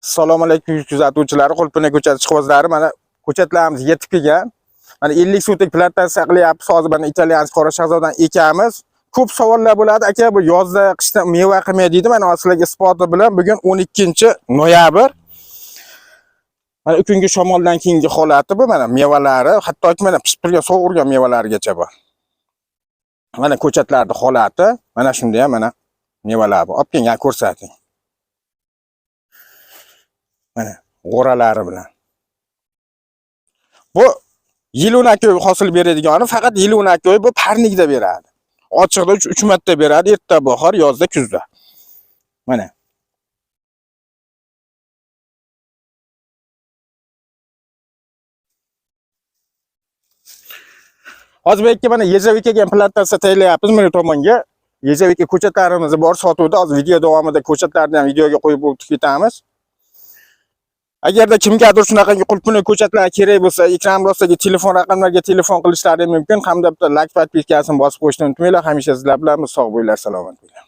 Assalomu alaykum kuzatuvchilar, Qo'lpina ko'chati ishqibozlari. Mana ko'chatlarimiz yetib kelgan. Mana 50 sotik plantatsiya qilyapmiz. Hozir mana italyan qora shahzodan ekamiz. Ko'p savollar bo'ladi. Aka, bu yozda, qishda meva qilmay deydi. Mana sizlarga isboti bilan bugun 12-noyabr. Mana kungi shamoldan keyingi holati bu. Mana mevalari, hattoki mana pishib sovurgan mevalargacha bor. Mana ko'chatlarning holati, mana shunday ham mana mevalar bor. Olib kelgan ko'rsating. Mana g'oralari bilan. Bu yil-o'nako'y hosil beradigan, faqat yil-o'nako'y bu parnikda beradi. Ochiqda 3 marta beradi, erta bahor, yozda kuzda. Mana. Hozir mana Yezavikaga plantatsiya tayyorlayapmiz mana tomonga. Yezavika ko'chatlarimiz bor sotuvda. Hozir video davomida ko'chatlarni ham videoga qo'yib o'tib ketamiz. Agarda kimgadir shunaqangi Qo'lpina ko'chatlar kerak bo'lsa, ekran ostidagi telefon raqamlariga telefon qilishlari mumkin. Hamda bitta like podpiskasini bosib qo'yishni unutmanglar. Hamisha sizlar bilan sog' bo'linglar, salomat bo'linglar.